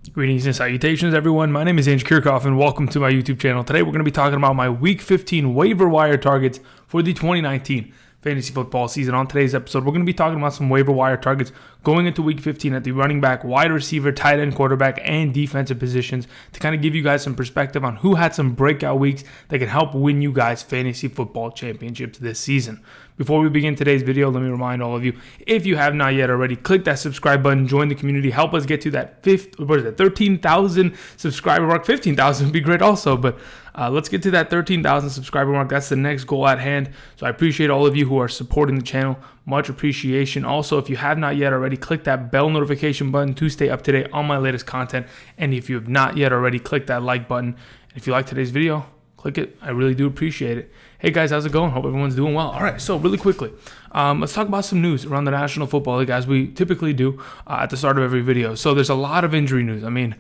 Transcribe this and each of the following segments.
Greetings and salutations, everyone. My name is Andrew Kirchhoff, and welcome to my YouTube channel. Today, we're going to be talking about my Week 15 waiver wire targets for the 2019 fantasy football season. On today's episode, we're going to be talking about some waiver wire targets going into Week 15 at the running back, wide receiver, tight end, quarterback, and defensive positions to kind of give you guys some perspective on who had some breakout weeks that can help win you guys fantasy football championships this season. Before we begin today's video, let me remind all of you, if you have not yet already, click that subscribe button, join the community, help us get to that 13,000 subscriber mark. 15,000 would be great also, but let's get to that 13,000 subscriber mark. That's the next goal at hand. So I appreciate all of you who are supporting the channel. Much appreciation. Also, if you have not yet already, click that bell notification button to stay up to date on my latest content. And if you have not yet already, click that like button. And if you like today's video, click it. I really do appreciate it. Hey guys, how's it going? Hope everyone's doing well. All right, so really quickly, let's talk about some news around the National Football League, as we typically do at the start of every video. So there's a lot of injury news. I mean,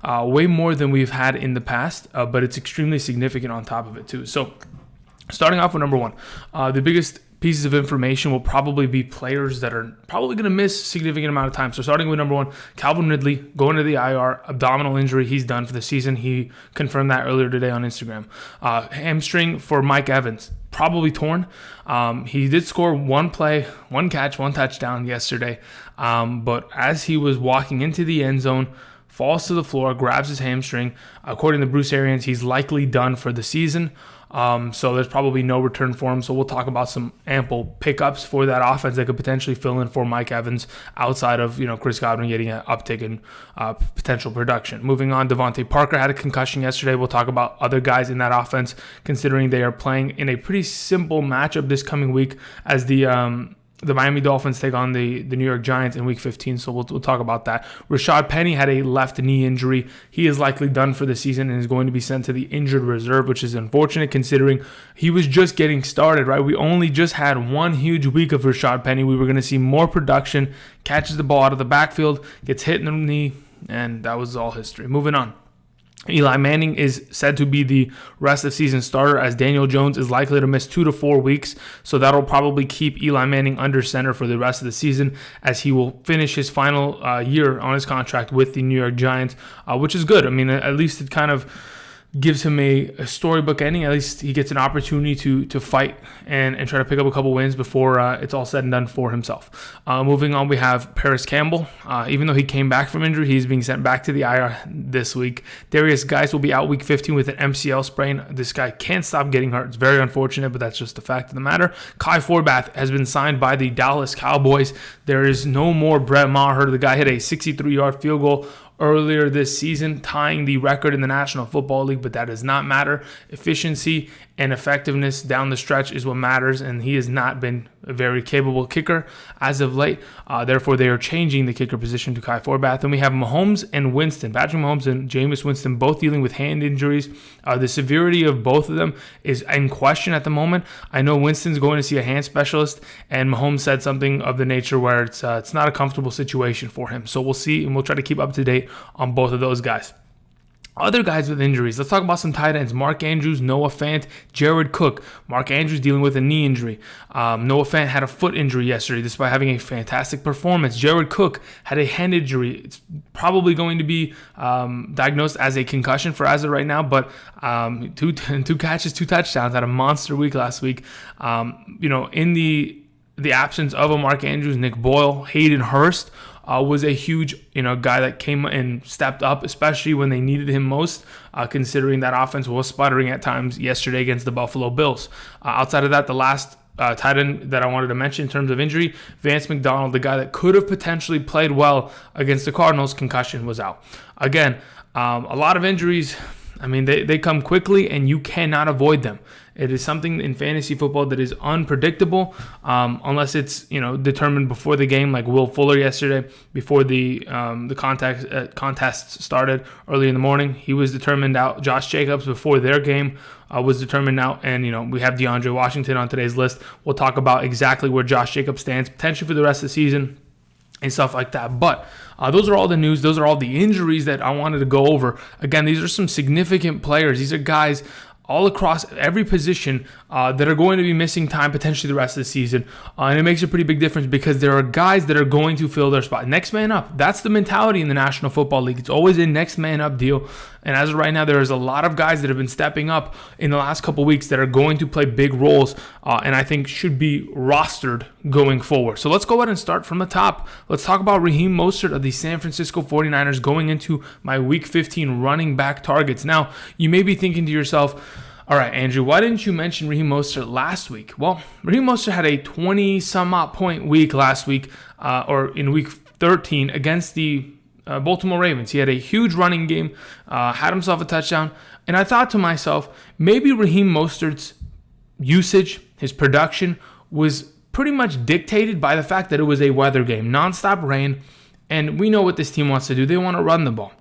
way more than we've had in the past, but it's extremely significant on top of it too. So starting off with number one, the biggest pieces of information will probably be players that are probably going to miss a significant amount of time. So starting with number one, Calvin Ridley going to the IR, abdominal injury. He's done for the season. He confirmed that earlier today on Instagram. Hamstring for Mike Evans, probably torn. He did score one play, one catch, one touchdown yesterday. But as he was walking into the end zone, falls to the floor, grabs his hamstring. According to Bruce Arians, he's likely done for the season. So there's probably no return for him. So we'll talk about some ample pickups for that offense that could potentially fill in for Mike Evans outside of, Chris Godwin getting an uptick in potential production. Moving on, Devontae Parker had a concussion yesterday. We'll talk about other guys in that offense, considering they are playing in a pretty simple matchup this coming week as the Miami Dolphins take on the New York Giants in Week 15, so we'll talk about that. Rashad Penny had a left knee injury. He is likely done for the season and is going to be sent to the injured reserve, which is unfortunate considering he was just getting started, right? We only just had one huge week of Rashad Penny. We were going to see more production, catches the ball out of the backfield, gets hit in the knee, and that was all history. Moving on. Eli Manning is said to be the rest of season starter, as Daniel Jones is likely to miss 2 to 4 weeks. So that'll probably keep Eli Manning under center for the rest of the season, as he will finish his final year on his contract with the New York Giants, which is good. I mean, at least it kind of gives him a storybook ending. At least he gets an opportunity to fight and try to pick up a couple wins before it's all said and done for himself. Moving on, we have Paris Campbell. Even though he came back from injury, he's being sent back to the IR this week. Darius Geis will be out Week 15 with an MCL sprain. This guy can't stop getting hurt. It's very unfortunate, but that's just the fact of the matter. Kai Forbath has been signed by the Dallas Cowboys. There is no more Brett Maher. The guy hit a 63-yard field goal earlier this season, tying the record in the National Football League, but that does not matter. Efficiency and effectiveness down the stretch is what matters, and he has not been a very capable kicker as of late. Therefore, they are changing the kicker position to Kai Forbath. And we have Mahomes and Winston. Patrick Mahomes and Jameis Winston both dealing with hand injuries. The severity of both of them is in question at the moment. I know Winston's going to see a hand specialist, and Mahomes said something of the nature where it's not a comfortable situation for him. So we'll see, and we'll try to keep up to date on both of those guys. Other guys with injuries. Let's talk about some tight ends. Mark Andrews, Noah Fant, Jared Cook. Mark Andrews dealing with a knee injury. Noah Fant had a foot injury yesterday despite having a fantastic performance. Jared Cook had a hand injury. It's probably going to be diagnosed as a concussion for as of right now, but two catches, 2 touchdowns, had a monster week last week. In the absence of a Mark Andrews, Nick Boyle, Hayden Hurst was a huge guy that came and stepped up, especially when they needed him most, considering that offense was sputtering at times yesterday against the Buffalo Bills. Outside of that, the last tight end that I wanted to mention in terms of injury, Vance McDonald, the guy that could have potentially played well against the Cardinals, concussion was out. Again, a lot of injuries. I mean, they come quickly and you cannot avoid them. It is something in fantasy football that is unpredictable unless it's determined before the game, like Will Fuller yesterday before the contest started early in the morning. He was determined out. Josh Jacobs before their game was determined out, and we have DeAndre Washington on today's list. We'll talk about exactly where Josh Jacobs stands potentially for the rest of the season and stuff like that. But those are all the news. Those are all the injuries that I wanted to go over. Again, these are some significant players. These are guys all across every position that are going to be missing time potentially the rest of the season. And it makes a pretty big difference because there are guys that are going to fill their spot. Next man up. That's the mentality in the National Football League. It's always a next man up deal. And as of right now, there is a lot of guys that have been stepping up in the last couple weeks that are going to play big roles and I think should be rostered going forward. So let's go ahead and start from the top. Let's talk about Raheem Mostert of the San Francisco 49ers going into my Week 15 running back targets. Now, you may be thinking to yourself, all right, Andrew, why didn't you mention Raheem Mostert last week? Well, Raheem Mostert had a 20-some-odd point week last week, or in Week 13 against the Baltimore Ravens. He had a huge running game, had himself a touchdown, and I thought to myself, maybe Raheem Mostert's usage, his production, was pretty much dictated by the fact that it was a weather game, nonstop rain, and we know what this team wants to do. They want to run the ball.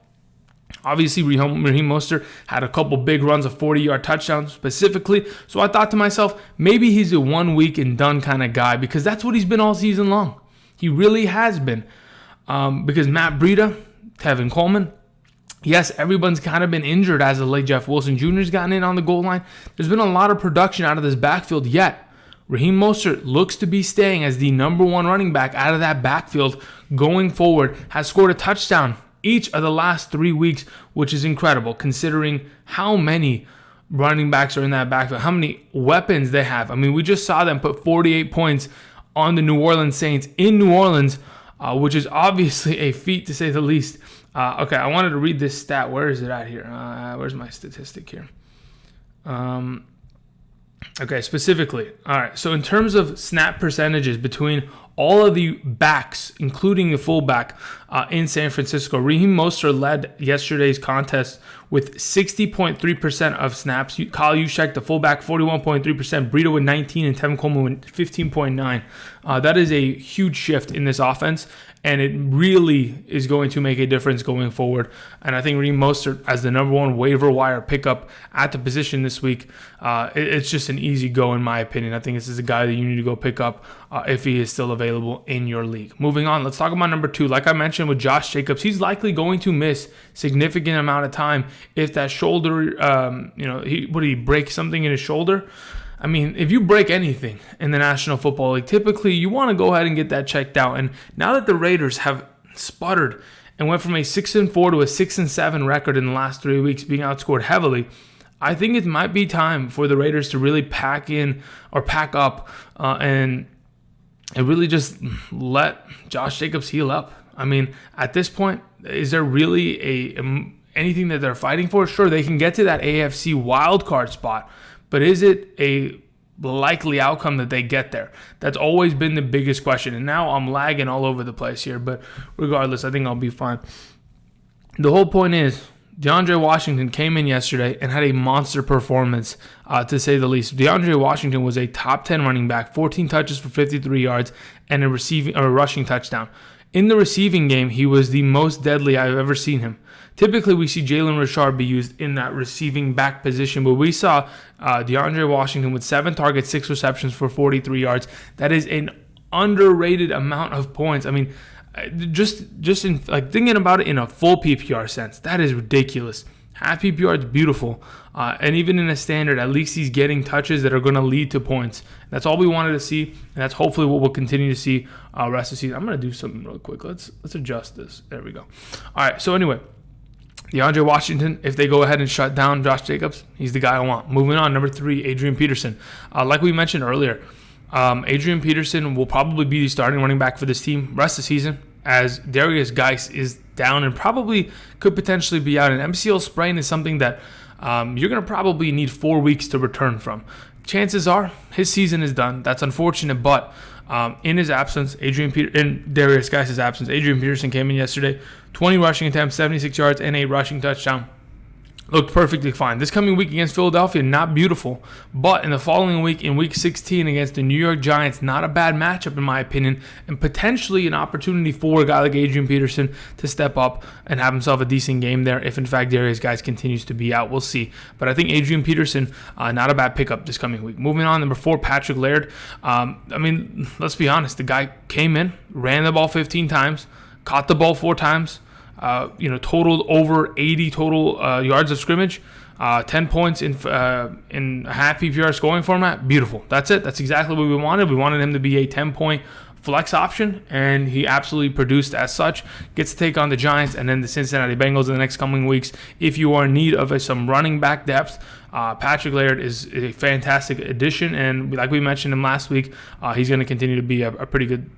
Obviously, Raheem Mostert had a couple big runs of 40-yard touchdowns specifically. So I thought to myself, maybe he's a 1 week and done kind of guy because that's what he's been all season long. He really has been. Because Matt Breida, Tevin Coleman, yes, everyone's kind of been injured as of late. Jeff Wilson Jr.'s gotten in on the goal line. There's been a lot of production out of this backfield, yet Raheem Mostert looks to be staying as the number one running back out of that backfield going forward, has scored a touchdown each of the last 3 weeks, which is incredible considering how many running backs are in that backfield, how many weapons they have. I mean, we just saw them put 48 points on the New Orleans Saints in New Orleans, which is obviously a feat to say the least. Okay, I wanted to read this stat. Where is it at here? Where's my statistic here? Okay, specifically. All right, so in terms of snap percentages between all of the backs, including the fullback in San Francisco, Raheem Mostert led yesterday's contest with 60.3% of snaps. Kyle Juszczyk, the fullback, 41.3%. Breida with 19 and Tevin Coleman with 15.9. That is a huge shift in this offense, and it really is going to make a difference going forward. And I think Raheem Mostert as the number one waiver wire pickup at the position this week, it's just an easy go in my opinion. I think this is a guy that you need to go pick up if he is still available in your league. Moving on, let's talk about number two. Like I mentioned with Josh Jacobs, he's likely going to miss significant amount of time if that shoulder, did he break something in his shoulder? I mean, if you break anything in the National Football League, typically you want to go ahead and get that checked out. And now that the Raiders have sputtered and went from a 6-4 to a 6-7 record in the last 3 weeks, being outscored heavily, I think it might be time for the Raiders to really pack up and really just let Josh Jacobs heal up. I mean, at this point, is there really anything that they're fighting for? Sure, they can get to that AFC wildcard spot, but is it a likely outcome that they get there? That's always been the biggest question. And now I'm lagging all over the place here, but regardless, I think I'll be fine. The whole point is DeAndre Washington came in yesterday and had a monster performance, to say the least. DeAndre Washington was a top 10 running back, 14 touches for 53 yards, and a rushing touchdown. In the receiving game, he was the most deadly I've ever seen him. Typically, we see Jalen Richard be used in that receiving back position, but we saw DeAndre Washington with 7 targets, 6 receptions for 43 yards. That is an underrated amount of points. I mean, just in like thinking about it in a full PPR sense, that is ridiculous. Half PPR is beautiful, and even in a standard, at least he's getting touches that are going to lead to points. That's all we wanted to see, and that's hopefully what we'll continue to see rest of the season. I'm going to do something real quick. Let's adjust this. There we go. All right. So anyway, DeAndre Washington, if they go ahead and shut down Josh Jacobs, he's the guy I want. Moving on, number 3, Adrian Peterson. Like we mentioned earlier, Adrian Peterson will probably be the starting running back for this team rest of the season, as Darius Geis is down and probably could potentially be out. An MCL sprain is something that you're going to probably need 4 weeks to return from. Chances are his season is done. That's unfortunate, but in his absence, in Darius Geis' absence, Adrian Peterson came in yesterday, 20 rushing attempts, 76 yards, and a rushing touchdown. Looked perfectly fine. This coming week against Philadelphia, not beautiful. But in the following week, in Week 16 against the New York Giants, not a bad matchup in my opinion, and potentially an opportunity for a guy like Adrian Peterson to step up and have himself a decent game there if in fact Darius Geis continues to be out. We'll see. But I think Adrian Peterson, not a bad pickup this coming week. Moving on, number 4, Patrick Laird. I mean, let's be honest. The guy came in, ran the ball 15 times, caught the ball 4 times, totaled over 80 total yards of scrimmage. 10 points in a half PPR scoring format. Beautiful. That's it. That's exactly what we wanted. We wanted him to be a 10-point flex option, and he absolutely produced as such. Gets to take on the Giants and then the Cincinnati Bengals in the next coming weeks. If you are in need of some running back depth, Patrick Laird is a fantastic addition, and like we mentioned him last week, he's going to continue to be a pretty good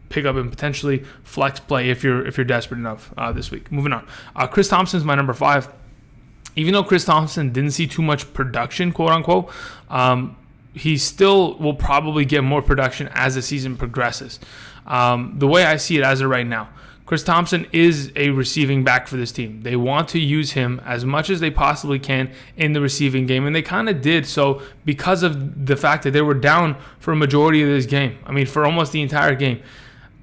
pickup and potentially flex play if you're desperate enough this week. Moving on. Chris Thompson is my number 5. Even though Chris Thompson didn't see too much production, quote unquote, he still will probably get more production as the season progresses. The way I see it as of right now, Chris Thompson is a receiving back for this team. They want to use him as much as they possibly can in the receiving game, and they kind of did so because of the fact that they were down for a majority of this game. I mean, for almost the entire game.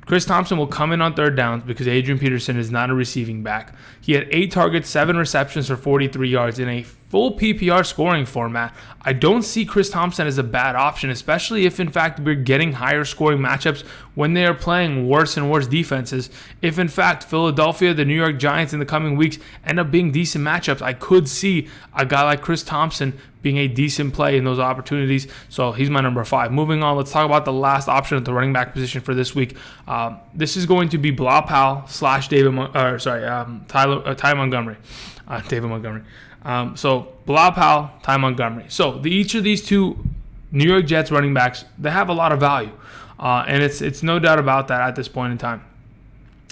Chris Thompson will come in on third downs because Adrian Peterson is not a receiving back. He had 8 targets, 7 receptions for 43 yards in a full PPR scoring format. I don't see Chris Thompson as a bad option, especially if, in fact, we're getting higher scoring matchups when they are playing worse and worse defenses. If, in fact, Philadelphia, the New York Giants in the coming weeks end up being decent matchups, I could see a guy like Chris Thompson being a decent play in those opportunities. So he's my number 5. Moving on, let's talk about the last option at the running back position for this week. This is going to be Bilal Powell / Ty Montgomery. David Montgomery. So Bilal Powell, Ty Montgomery. So each of these two New York Jets running backs, they have a lot of value. And it's no doubt about that at this point in time.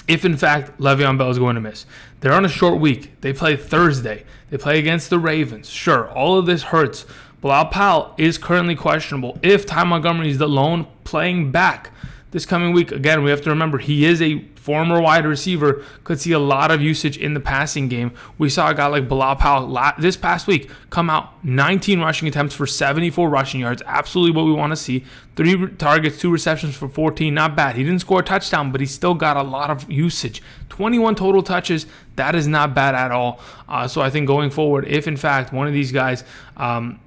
If, in fact, Le'Veon Bell is going to miss. They're on a short week. They play Thursday. They play against the Ravens. Sure, all of this hurts. Bilal Powell is currently questionable. If Ty Montgomery is the lone playing back this coming week, again, we have to remember he is a former wide receiver, could see a lot of usage in the passing game. We saw a guy like Bilal Powell this past week come out 19 rushing attempts for 74 rushing yards. Absolutely what we want to see. 3 targets, 2 receptions for 14. Not bad. He didn't score a touchdown, but he still got a lot of usage. 21 total touches. That is not bad at all. So I think going forward, if in fact one of these guys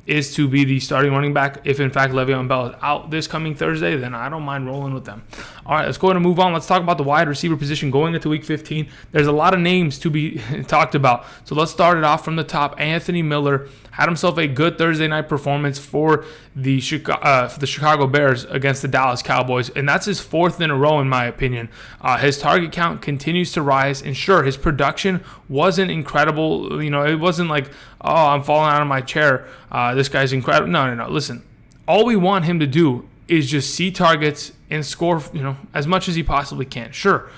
is to be the starting running back, if in fact Le'Veon Bell is out this coming Thursday, then I don't mind rolling with them. All right, let's go ahead and move on. Let's talk about the wide receiver position going into Week 15. There's a lot of names to be talked about. So let's start it off from the top. Anthony Miller had himself a good Thursday night performance for the Chicago Bears against the Dallas Cowboys, and that's his 4th in a row in my opinion. His target count continues to rise, and sure, his production wasn't incredible. It wasn't like, oh, I'm falling out of my chair. This guy's incredible. No. Listen, all we want him to do is just see targets and score, as much as he possibly can. Sure,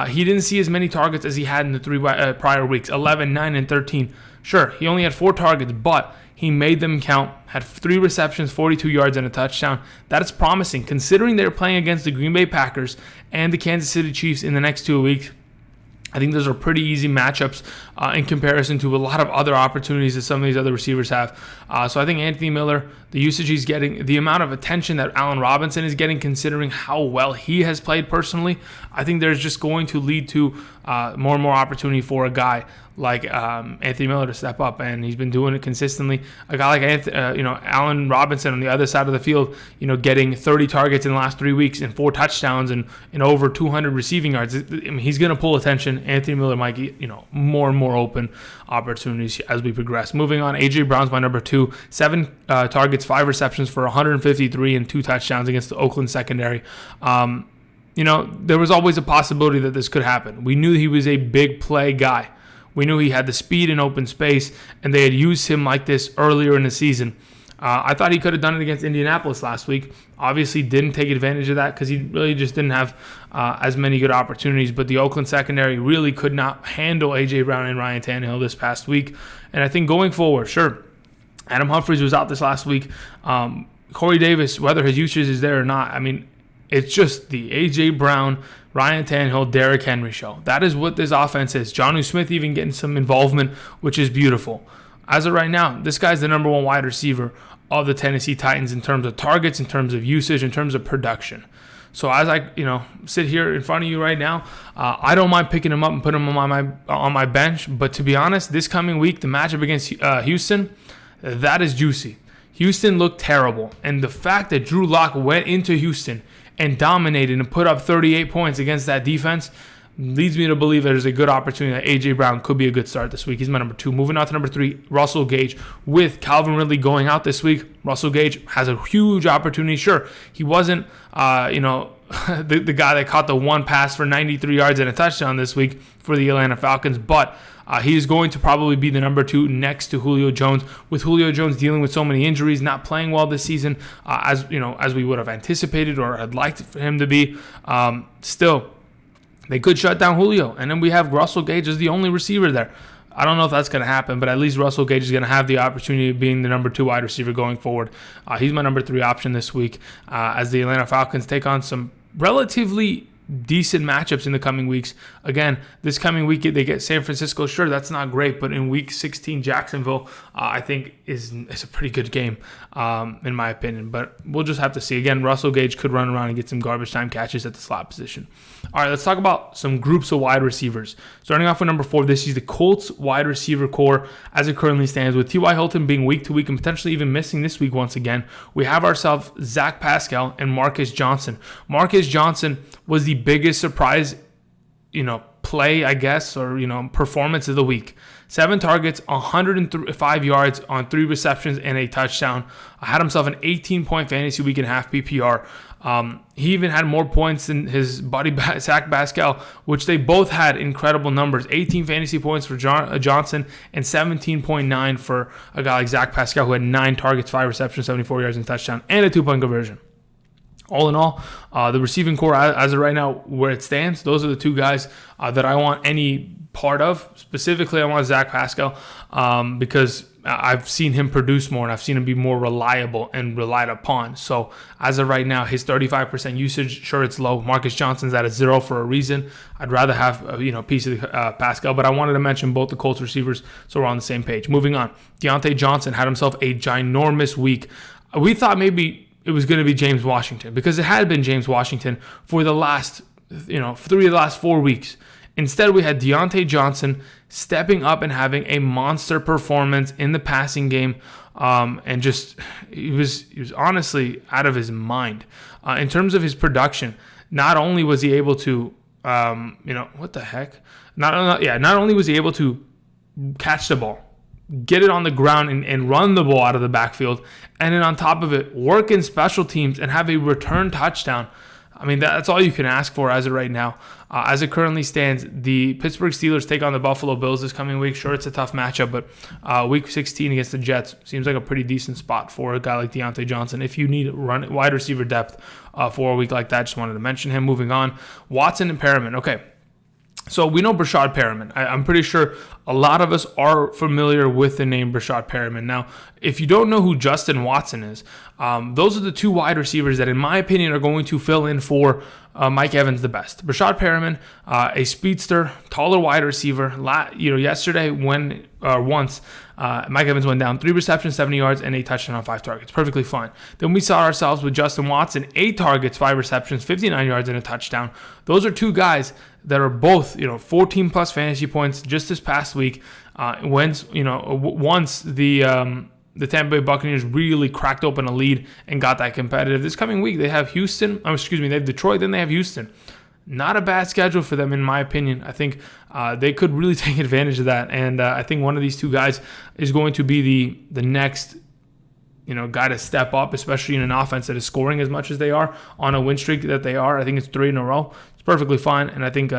he didn't see as many targets as he had in the 3 prior weeks, 11, 9, and 13. Sure, he only had 4 targets, but he made them count, had 3 receptions, 42 yards, and a touchdown. That is promising, considering they're playing against the Green Bay Packers and the Kansas City Chiefs in the next 2 weeks. I think those are pretty easy matchups in comparison to a lot of other opportunities that some of these other receivers have. So I think Anthony Miller, the usage he's getting, the amount of attention that Allen Robinson is getting, considering how well he has played personally, I think there's just going to lead to more and more opportunity for a guy like Anthony Miller to step up, and he's been doing it consistently. A guy like Allen Robinson on the other side of the field, getting 30 targets in the last 3 weeks and 4 touchdowns and over 200 receiving yards. I mean, he's going to pull attention. Anthony Miller might get more and more open opportunities as we progress. Moving on, AJ Brown's my number 2. 7 targets, 5 receptions for 153 and 2 touchdowns against the Oakland secondary. There was always a possibility that this could happen. We knew he was a big play guy. We knew he had the speed in open space, and they had used him like this earlier in the season. I thought he could have done it against Indianapolis last week. Obviously didn't take advantage of that because he really just didn't have as many good opportunities. But the Oakland secondary really could not handle A.J. Brown and Ryan Tannehill this past week. And I think going forward, sure, Adam Humphries was out this last week. Corey Davis, whether his usage is there or not, I mean, it's just the A.J. Brown, Ryan Tannehill, Derrick Henry show. That is what this offense is. Jonnu Smith even getting some involvement, which is beautiful. As of right now, this guy's the number 1 wide receiver of the Tennessee Titans in terms of targets, in terms of usage, in terms of production. So as I sit here in front of you right now, I don't mind picking him up and putting him on my bench. But to be honest, this coming week, the matchup against Houston, that is juicy. Houston looked terrible, and the fact that Drew Lock went into Houston and dominated and put up 38 points against that defense, leads me to believe there's a good opportunity that A.J. Brown could be a good start this week. He's my number 2. Moving on to number 3, Russell Gage. With Calvin Ridley going out this week, Russell Gage has a huge opportunity. Sure, he wasn't, the guy that caught the one pass for 93 yards and a touchdown this week for the Atlanta Falcons, but he is going to probably be the number 2 next to Julio Jones. With Julio Jones dealing with so many injuries, not playing well this season, as we would have anticipated or had liked for him to be, still, they could shut down Julio. And then we have Russell Gage as the only receiver there. I don't know if that's going to happen, but at least Russell Gage is going to have the opportunity of being the number 2 wide receiver going forward. He's my number 3 option this week as the Atlanta Falcons take on some relatively decent matchups in the coming weeks. Again, this coming week they get San Francisco. Sure, that's not great, but in week 16, Jacksonville, I think is a pretty good game, in my opinion. But we'll just have to see. Again, Russell Gage could run around and get some garbage time catches at the slot position. All right, let's talk about some groups of wide receivers. Starting off with number 4, this is the Colts wide receiver core as it currently stands. With T.Y. Hilton being week to week and potentially even missing this week once again, we have ourselves Zach Pascal and Marcus Johnson. Marcus Johnson was the biggest surprise, play, I guess, or, performance of the week. 7 targets, 105 yards on 3 receptions and a touchdown. Had himself an 18-point fantasy week and a half PPR. He even had more points than his buddy Zach Pascal, which they both had incredible numbers. 18 fantasy points for Johnson and 17.9 for a guy like Zach Pascal, who had 9 targets, 5 receptions, 74 yards and a touchdown, and a 2-point conversion. All in all, the receiving core as of right now, where it stands, those are the 2 guys that I want any part of. Specifically, I want Zach Pascal because I've seen him produce more and I've seen him be more reliable and relied upon. So as of right now, his 35% usage, sure, it's low. Marcus Johnson's at a 0 for a reason. I'd rather have a piece of Pascal, but I wanted to mention both the Colts receivers so we're on the same page. Moving on, Diontae Johnson had himself a ginormous week. We thought maybe it was going to be James Washington because it had been James Washington for the last, 3 of the last 4 weeks. Instead, we had Diontae Johnson stepping up and having a monster performance in the passing game, and just he was honestly out of his mind in terms of his production. Not only was he able to, what the heck? Not only was he able to catch the ball, get it on the ground and run the ball out of the backfield, and then on top of it, work in special teams and have a return touchdown. I mean, that's all you can ask for as of right now. As it currently stands, the Pittsburgh Steelers take on the Buffalo Bills this coming week. Sure, it's a tough matchup, but week 16 against the Jets seems like a pretty decent spot for a guy like Diontae Johnson. If you need wide receiver depth for a week like that, just wanted to mention him. Moving on, Watson and Perriman. Okay. So we know Breshard Perriman. I'm pretty sure a lot of us are familiar with the name Breshard Perriman. Now, if you don't know who Justin Watson is, those are the 2 wide receivers that, in my opinion, are going to fill in for Mike Evans the best. Breshard Perriman, a speedster, taller wide receiver. Yesterday once Mike Evans went down 3 receptions, 70 yards, and a touchdown on 5 targets. Perfectly fine. Then we saw ourselves with Justin Watson, 8 targets, 5 receptions, 59 yards, and a touchdown. Those are 2 guys that are both, 14 plus fantasy points just this past week. Once the Tampa Bay Buccaneers really cracked open a lead and got that competitive. This coming week they have they have Detroit, then they have Houston. Not a bad schedule for them, in my opinion. I think they could really take advantage of that, and I think one of these 2 guys is going to be the next guy to step up, especially in an offense that is scoring as much as they are on a win streak that they are. I think it's 3 in a row. It's perfectly fine, and I think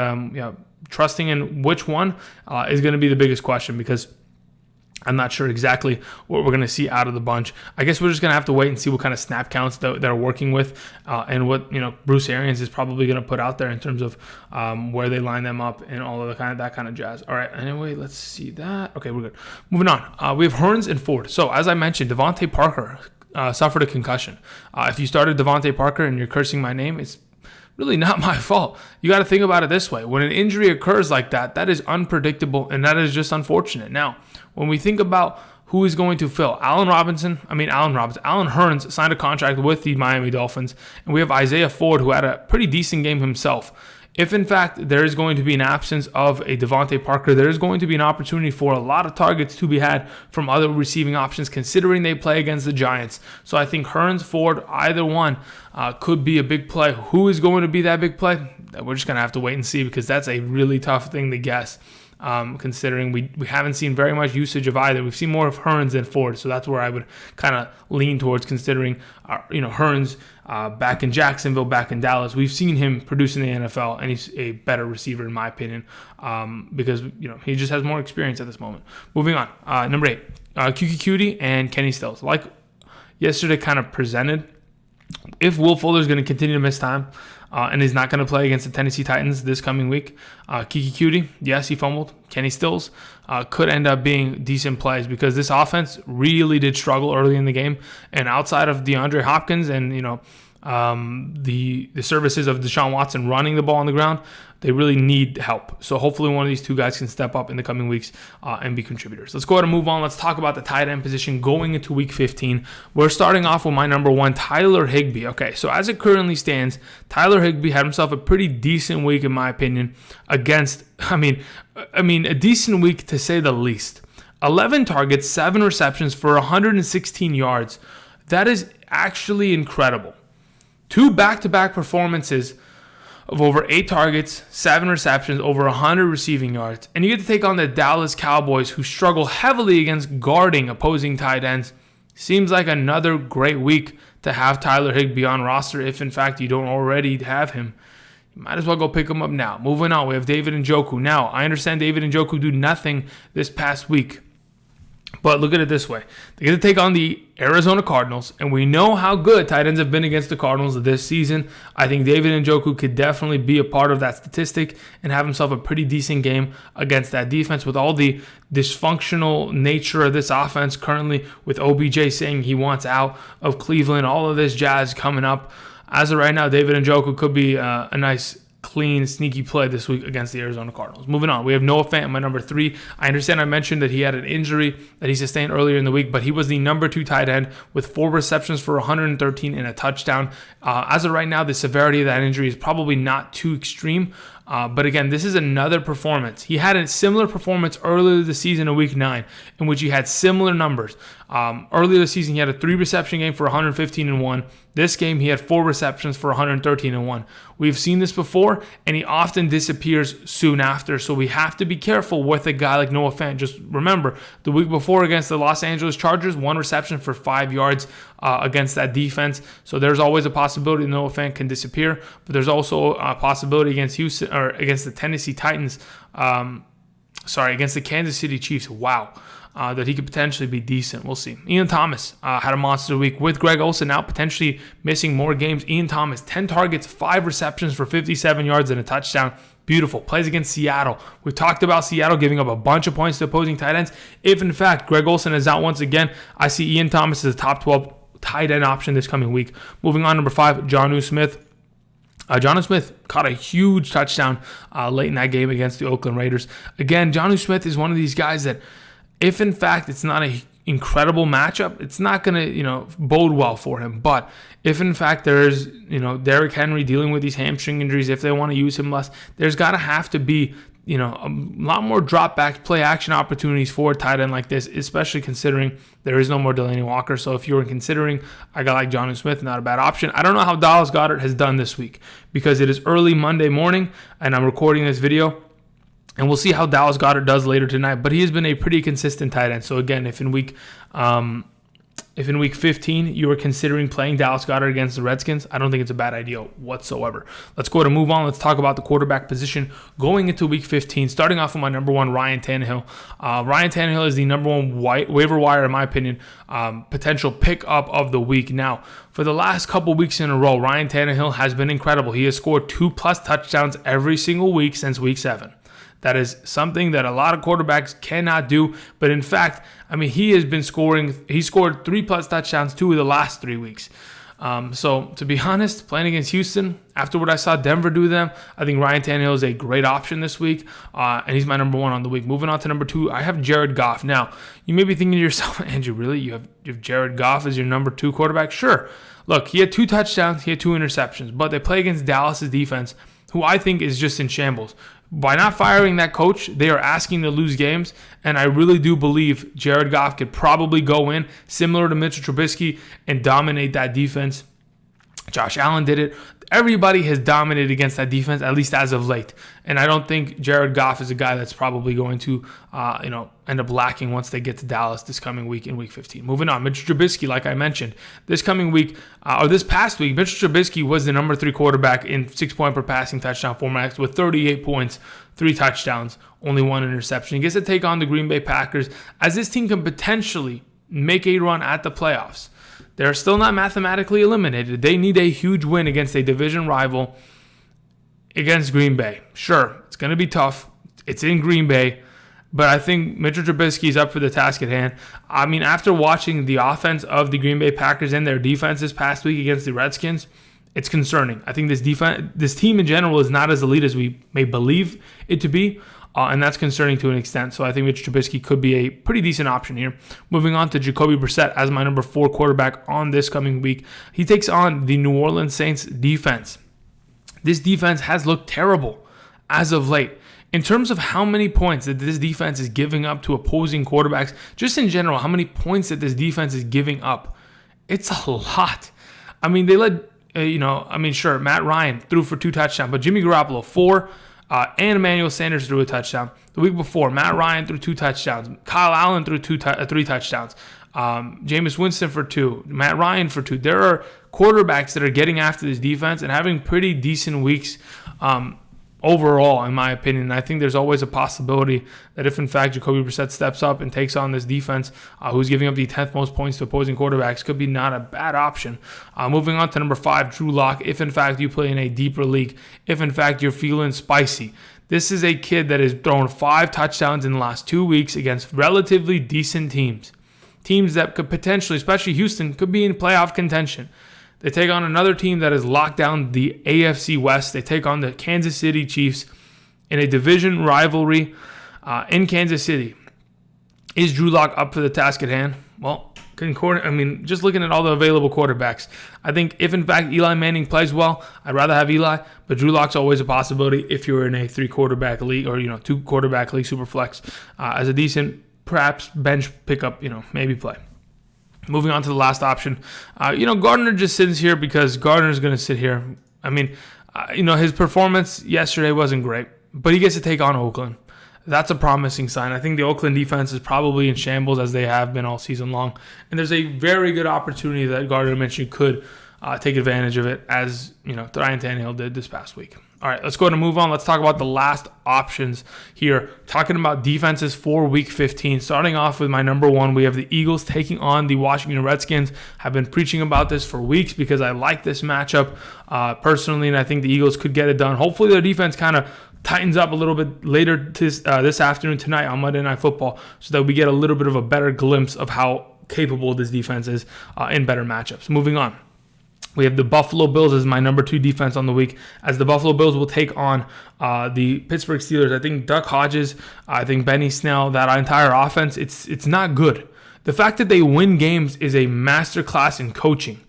trusting in which one is going to be the biggest question, because I'm not sure exactly what we're going to see out of the bunch. I guess we're just going to have to wait and see what kind of snap counts that they're working with, and what Bruce Arians is probably going to put out there in terms of where they line them up and all of that kind of jazz. All right. Anyway, let's see that. Okay, we're good. Moving on. We have Hurns and Ford. So as I mentioned, Devontae Parker suffered a concussion. If you started Devontae Parker and you're cursing my name, it's really not my fault. You got to think about it this way. When an injury occurs like that, that is unpredictable, and that is just unfortunate. Now, when we think about who is going to fill, Allen Hurns signed a contract with the Miami Dolphins, and we have Isaiah Ford, who had a pretty decent game himself. If in fact there is going to be an absence of a Devontae Parker, there is going to be an opportunity for a lot of targets to be had from other receiving options, considering they play against the Giants. So I think Hurns, Ford, either one could be a big play. Who is going to be that big play? We're just going to have to wait and see, because that's a really tough thing to guess. Considering we haven't seen very much usage of either. We've seen more of Hurns than Ford, so that's where I would kind of lean towards, considering Hurns back in Jacksonville, back in Dallas. We've seen him produce in the NFL, and he's a better receiver in my opinion, because he just has more experience at this moment. Moving on, number 8, Coutee and Kenny Stills. Like yesterday kind of presented, if Will Fuller is going to continue to miss time, and he's not going to play against the Tennessee Titans this coming week, Coutee, yes, he fumbled. Kenny Stills could end up being decent plays, because this offense really did struggle early in the game. And outside of DeAndre Hopkins and the services of Deshaun Watson running the ball on the ground, they really need help. So hopefully one of these two guys can step up in the coming weeks and be contributors. Let's go ahead and move on. Let's talk about the tight end position going into week 15. We're starting off with my number 1, Tyler Higbee. Okay, so as it currently stands, Tyler Higbee had himself a pretty decent week, in my opinion, against, a decent week to say the least. 11 targets, 7 receptions for 116 yards. That is actually incredible. 2 back-to-back performances of over 8 targets, 7 receptions, over 100 receiving yards. And you get to take on the Dallas Cowboys, who struggle heavily against guarding opposing tight ends. Seems like another great week to have Tyler Higbee on roster, if in fact you don't already have him. You might as well go pick him up now. Moving on, we have David Njoku. Now, I understand David Njoku do nothing this past week, but look at it this way. They get to take on the Arizona Cardinals, and we know how good tight ends have been against the Cardinals this season. I think David Njoku could definitely be a part of that statistic and have himself a pretty decent game against that defense, with all the dysfunctional nature of this offense currently, with OBJ saying he wants out of Cleveland, all of this jazz coming up. As of right now, David Njoku could be a nice, clean, sneaky play this week against the Arizona Cardinals. Moving on, we have Noah Fant, my number 3. I understand I mentioned that he had an injury that he sustained earlier in the week, but he was the number 2 tight end with 4 receptions for 113 and a touchdown. As of right now, the severity of that injury is probably not too extreme. But again, this is another performance. He had a similar performance earlier this season in week 9, in which he had similar numbers. Earlier this season, he had a 3 reception game for 115 and 1. This game, he had 4 receptions for 113 and 1. We've seen this before, and he often disappears soon after. So we have to be careful with a guy like Noah Fant. Just remember, the week before against the Los Angeles Chargers, 1 reception for 5 yards against that defense. So there's always a possibility Noah Fant can disappear, but there's also a possibility against Houston, or against the Tennessee Titans. Against the Kansas City Chiefs. Wow. That he could potentially be decent. We'll see. Ian Thomas had a monster week with Greg Olsen out, potentially missing more games. Ian Thomas, 10 targets, 5 receptions for 57 yards and a touchdown. Beautiful. Plays against Seattle. We've talked about Seattle giving up a bunch of points to opposing tight ends. If, in fact, Greg Olsen is out once again, I see Ian Thomas as a top 12 tight end option this coming week. Moving on, number 5, Jonnu Smith. Jonnu Smith caught a huge touchdown late in that game against the Oakland Raiders. Again, Jonnu Smith is one of these guys that, if in fact it's not an incredible matchup, it's not going to, bode well for him. But if in fact there's, Derrick Henry dealing with these hamstring injuries, if they want to use him less, there's got to have to be, a lot more drop back play action opportunities for a tight end like this, especially considering there is no more Delaney Walker. So if you were considering a guy like Jonnu Smith, not a bad option. I don't know how Dallas Goedert has done this week, because it is early Monday morning and I'm recording this video. And we'll see how Dallas Goedert does later tonight. But he has been a pretty consistent tight end. So again, if in week 15 you are considering playing Dallas Goedert against the Redskins, I don't think it's a bad idea whatsoever. Let's go ahead and move on. Let's talk about the quarterback position going into week 15. Starting off with my number 1, Ryan Tannehill. Ryan Tannehill is the number 1 waiver wire, in my opinion, potential pickup of the week. Now, for the last couple weeks in a row, Ryan Tannehill has been incredible. He has scored 2+ touchdowns every single week since week 7. That is something that a lot of quarterbacks cannot do. But in fact, he has been scoring. He scored 3+ touchdowns 2 of the last 3 weeks. So to be honest, playing against Houston, after what I saw Denver do to them, I think Ryan Tannehill is a great option this week. And he's my number 1 on the week. Moving on to number 2, I have Jared Goff. Now, you may be thinking to yourself, Andrew, really? You have Jared Goff as your number 2 quarterback? Sure. Look, he had 2 touchdowns. He had 2 interceptions. But they play against Dallas' defense, who I think is just in shambles. By not firing that coach, they are asking to lose games, and I really do believe Jared Goff could probably go in, similar to Mitch Trubisky, and dominate that defense. Josh Allen did it. Everybody has dominated against that defense, at least as of late. And I don't think Jared Goff is a guy that's probably going to end up lacking once they get to Dallas this coming week in Week 15. Moving on, Mitch Trubisky, like I mentioned, this past week, Mitch Trubisky was the number 3 quarterback in 6-point per passing touchdown formats with 38 points, 3 touchdowns, only 1 interception. He gets to take on the Green Bay Packers, as this team can potentially make a run at the playoffs. They're still not mathematically eliminated. They need a huge win against a division rival against Green Bay. Sure, it's going to be tough. It's in Green Bay. But I think Mitchell Trubisky is up for the task at hand. I mean, after watching the offense of the Green Bay Packers and their defense this past week against the Redskins, it's concerning. I think this team in general is not as elite as we may believe it to be. And that's concerning to an extent. So I think Mitch Trubisky could be a pretty decent option here. Moving on to Jacoby Brissett as my number 4 quarterback on this coming week. He takes on the New Orleans Saints defense. This defense has looked terrible as of late. In terms of how many points that this defense is giving up to opposing quarterbacks, just in general, how many points that this defense is giving up, it's a lot. I mean, they led, sure, Matt Ryan threw for 2 touchdowns, but Jimmy Garoppolo, 4. And Emmanuel Sanders threw a touchdown. The week before, Matt Ryan threw 2 touchdowns. Kyle Allen threw 3 touchdowns. Jameis Winston for 2. Matt Ryan for 2. There are quarterbacks that are getting after this defense and having pretty decent weeks overall, in my opinion. And I think there's always a possibility that if, in fact, Jacoby Brissett steps up and takes on this defense, who's giving up the 10th most points to opposing quarterbacks, could be not a bad option. Moving on to number 5, Drew Lock. If, in fact, you play in a deeper league, if, in fact, you're feeling spicy, this is a kid that has thrown 5 touchdowns in the last 2 weeks against relatively decent teams. Teams that could potentially, especially Houston, could be in playoff contention. They take on another team that has locked down the AFC West. They take on the Kansas City Chiefs in a division rivalry in Kansas City. Is Drew Lock up for the task at hand? Well, just looking at all the available quarterbacks, I think if, in fact, Eli Manning plays well, I'd rather have Eli, but Drew Lock's always a possibility if you're in a 3-quarterback league or, 2-quarterback league, super flex, as a decent, perhaps, bench pickup, maybe play. Moving on to the last option, Gardner just sits here because Gardner's going to sit here. I mean, his performance yesterday wasn't great, but he gets to take on Oakland. That's a promising sign. I think the Oakland defense is probably in shambles as they have been all season long, and there's a very good opportunity that Gardner Minshew could take advantage of it, as Ryan Tannehill did this past week. All right, let's go ahead and move on. Let's talk about the last options here. Talking about defenses for Week 15. Starting off with my number 1, we have the Eagles taking on the Washington Redskins. I've been preaching about this for weeks because I like this matchup personally, and I think the Eagles could get it done. Hopefully their defense kind of tightens up a little bit later this afternoon tonight on Monday Night Football so that we get a little bit of a better glimpse of how capable this defense is in better matchups. Moving on. We have the Buffalo Bills as my number 2 defense on the week, as the Buffalo Bills will take on the Pittsburgh Steelers. I think Duck Hodges, I think Benny Snell, that entire offense, it's not good. The fact that they win games is a masterclass in coaching.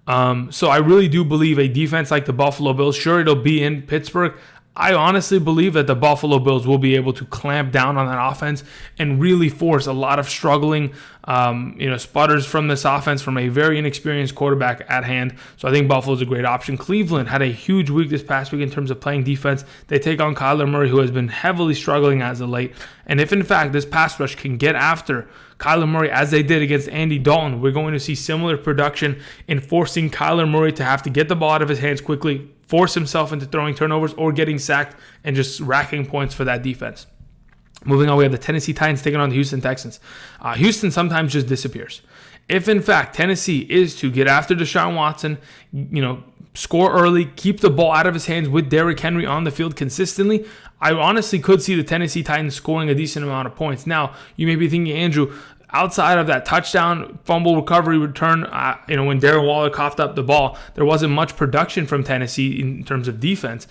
So I really do believe a defense like the Buffalo Bills, sure, it'll be in Pittsburgh. I honestly believe that the Buffalo Bills will be able to clamp down on that offense and really force a lot of struggling, sputters from this offense from a very inexperienced quarterback at hand. So I think Buffalo's a great option. Cleveland had a huge week this past week in terms of playing defense. They take on Kyler Murray, who has been heavily struggling as of late. And if, in fact, this pass rush can get after Kyler Murray as they did against Andy Dalton, we're going to see similar production in forcing Kyler Murray to have to get the ball out of his hands quickly, force himself into throwing turnovers or getting sacked and just racking points for that defense. Moving on, we have the Tennessee Titans taking on the Houston Texans. Houston sometimes just disappears. If, in fact, Tennessee is to get after Deshaun Watson, score early, keep the ball out of his hands with Derrick Henry on the field consistently, I honestly could see the Tennessee Titans scoring a decent amount of points. Now, you may be thinking, Andrew, outside of that touchdown, fumble recovery return, when Darren Waller coughed up the ball, there wasn't much production from Tennessee in terms of defense.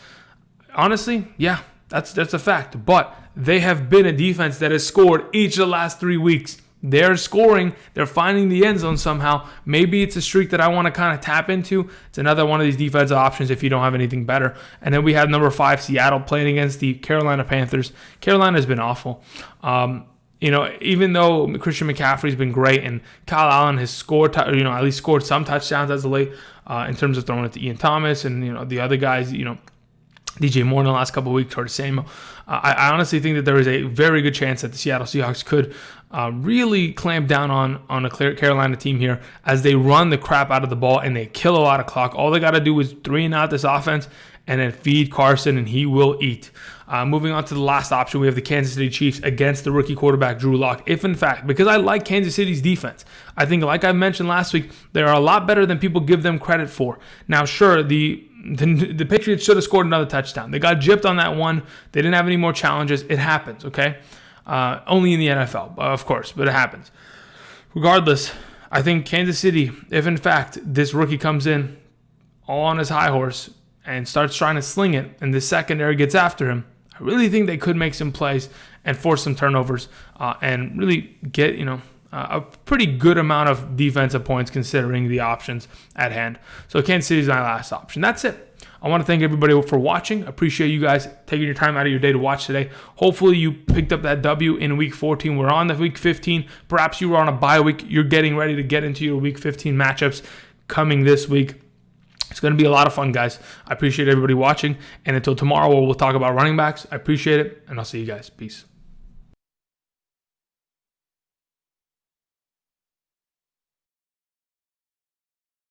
Honestly, yeah, that's a fact. But they have been a defense that has scored each of the last 3 weeks. they're scoring. They're finding the end zone somehow. Maybe it's a streak that I want to kind of tap into. It's another one of these defensive options if you don't have anything better. And then we have number 5, Seattle, playing against the Carolina Panthers. Carolina's been awful. Even though Christian McCaffrey's been great and Kyle Allen has scored, at least scored some touchdowns as of late in terms of throwing it to Ian Thomas and, the other guys, DJ Moore in the last couple of weeks, Curtis Samuel. I honestly think that there is a very good chance that the Seattle Seahawks could really clamp down on a Carolina team here as they run the crap out of the ball and they kill a lot of clock. All they got to do is 3-and-out this offense and then feed Carson, and he will eat. Moving on to the last option, we have the Kansas City Chiefs against the rookie quarterback, Drew Lock. If, in fact, because I like Kansas City's defense, I think, like I mentioned last week, they are a lot better than people give them credit for. Now, sure, the Patriots should have scored another touchdown. They got gypped on that one. They didn't have any more challenges. It happens, okay? Only in the NFL, of course, but it happens. Regardless, I think Kansas City, if, in fact, this rookie comes in all on his high horse and starts trying to sling it, and the secondary gets after him, I really think they could make some plays and force some turnovers and really get, a pretty good amount of defensive points considering the options at hand. So Kansas City is my last option. That's it. I want to thank everybody for watching. Appreciate you guys taking your time out of your day to watch today. Hopefully you picked up that W in Week 14. We're on the Week 15. Perhaps you were on a bye week. You're getting ready to get into your Week 15 matchups coming this week. It's going to be a lot of fun, guys. I appreciate everybody watching. And until tomorrow, where we'll talk about running backs, I appreciate it, and I'll see you guys. Peace.